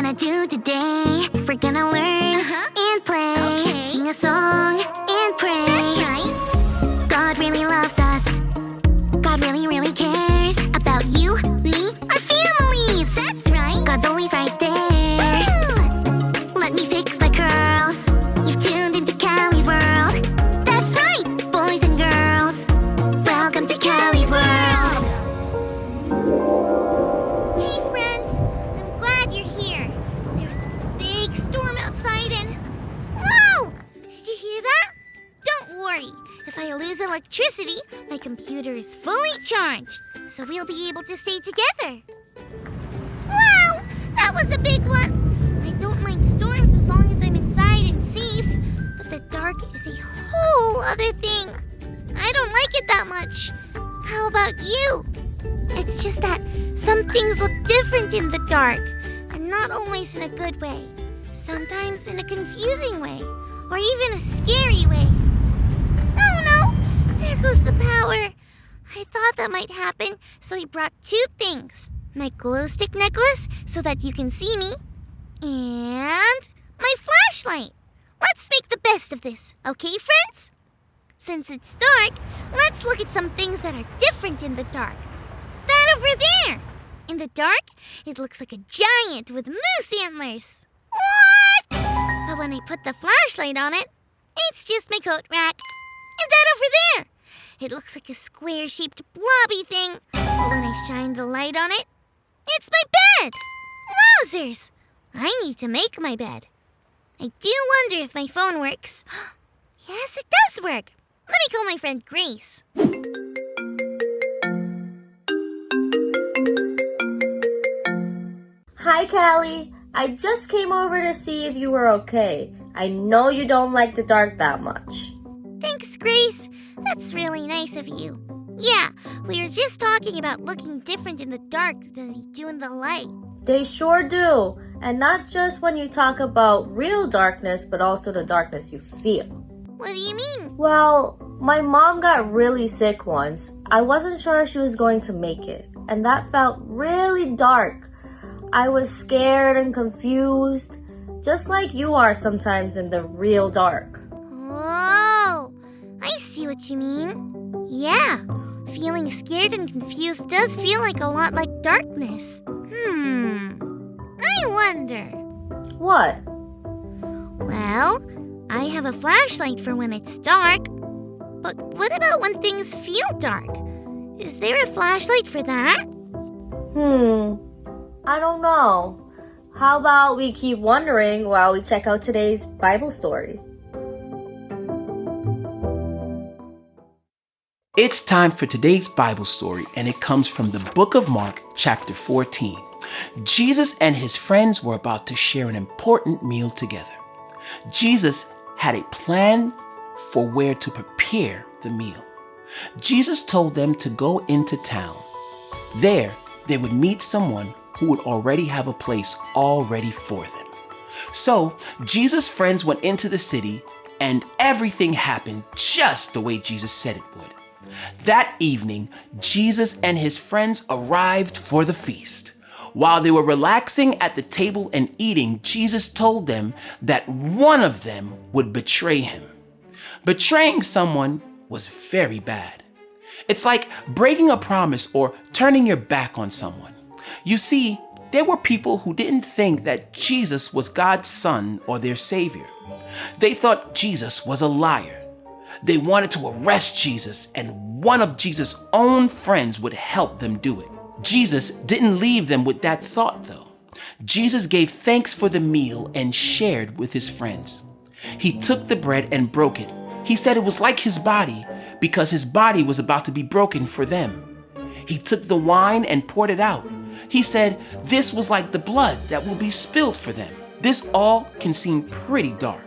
gonna do today? We're gonna learn and play, sing a song and pray. That's right. God really loves us. God really, really cares about you, me, our families. That's right. God's always right there. Ooh. Let me fix my curls. You've tuned into Callie's world. That's right, boys and girls. Welcome to Callie's world. Hey friends, I'm glad you're here. There's a big storm outside and... Whoa! Did you hear that? Don't worry. If I lose electricity, my computer is fully charged, so we'll be able to stay together. Wow! That was a big one! I don't mind storms as long as I'm inside and safe, but the dark is a whole other thing. I don't like it that much. How about you? It's just that some things look different in the dark, and not always in a good way. Sometimes in a confusing way, or even a scary way. Oh no! There goes the power. I thought that might happen, so I brought two things. My glow stick necklace, so that you can see me, and my flashlight. Let's make the best of this, okay, friends? Since it's dark, let's look at some things that are different in the dark. That over there! In the dark, it looks like a giant with moose antlers. What? But when I put the flashlight on it, it's just my coat rack. And that over there! It looks like a square-shaped blobby thing. But when I shine the light on it, it's my bed! Wowzers! I need to make my bed. I do wonder if my phone works. Yes, it does work. Let me call my friend Grace. Hi, Callie. I just came over to see if you were okay. I know you don't like the dark that much. Thanks, Grace. That's really nice of you. Yeah, we were just talking about looking different in the dark than we do in the light. They sure do. And not just when you talk about real darkness, but also the darkness you feel. What do you mean? Well, my mom got really sick once. I wasn't sure if she was going to make it, and that felt really dark. I was scared and confused, just like you are sometimes in the real dark. Oh, I see what you mean. Yeah, feeling scared and confused does feel like a lot like darkness. I wonder. What? Well, I have a flashlight for when it's dark. But what about when things feel dark? Is there a flashlight for that? I don't know. How about we keep wondering while we check out today's Bible story? It's time for today's Bible story, and it comes from the book of Mark, chapter 14. Jesus and his friends were about to share an important meal together. Jesus had a plan for where to prepare the meal. Jesus told them to go into town. There, they would meet someone who would already have a place all ready for them. So, Jesus' friends went into the city, and everything happened just the way Jesus said it would. That evening, Jesus and his friends arrived for the feast. While they were relaxing at the table and eating, Jesus told them that one of them would betray him. Betraying someone was very bad. It's like breaking a promise or turning your back on someone. You see, there were people who didn't think that Jesus was God's son or their savior. They thought Jesus was a liar. They wanted to arrest Jesus, and one of Jesus' own friends would help them do it. Jesus didn't leave them with that thought, though. Jesus gave thanks for the meal and shared with his friends. He took the bread and broke it. He said it was like his body because his body was about to be broken for them. He took the wine and poured it out. He said this was like the blood that will be spilled for them. This all can seem pretty dark.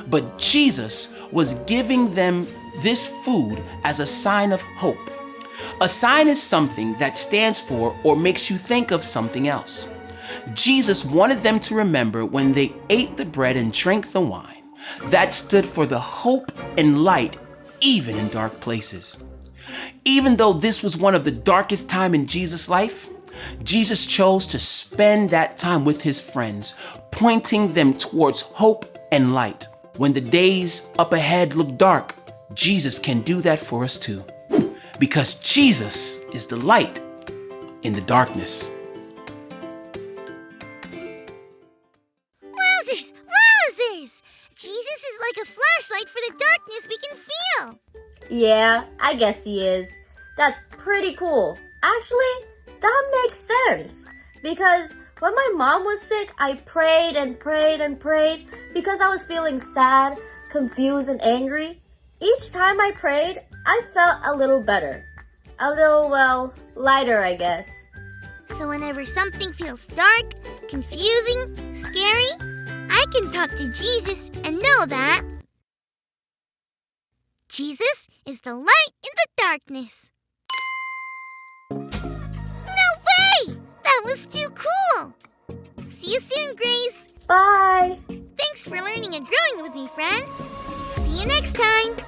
But Jesus was giving them this food as a sign of hope. A sign is something that stands for or makes you think of something else. Jesus wanted them to remember when they ate the bread and drank the wine. That stood for the hope and light even in dark places. Even though this was one of the darkest times in Jesus' life, Jesus chose to spend that time with his friends, pointing them towards hope and light. When the days up ahead look dark, Jesus can do that for us too. Because Jesus is the light in the darkness. Wowzers! Wowzers! Jesus is like a flashlight for the darkness we can feel. Yeah, I guess he is. That's pretty cool. Actually, that makes sense. Because when my mom was sick, I prayed and prayed and prayed because I was feeling sad, confused, and angry. Each time I prayed, I felt a little better. A little, well, lighter, I guess. So whenever something feels dark, confusing, scary, I can talk to Jesus and know that Jesus is the light in the darkness. No way! That was too cool! See you soon, Grace. Bye! Thanks for learning and growing with me, friends. See you next time.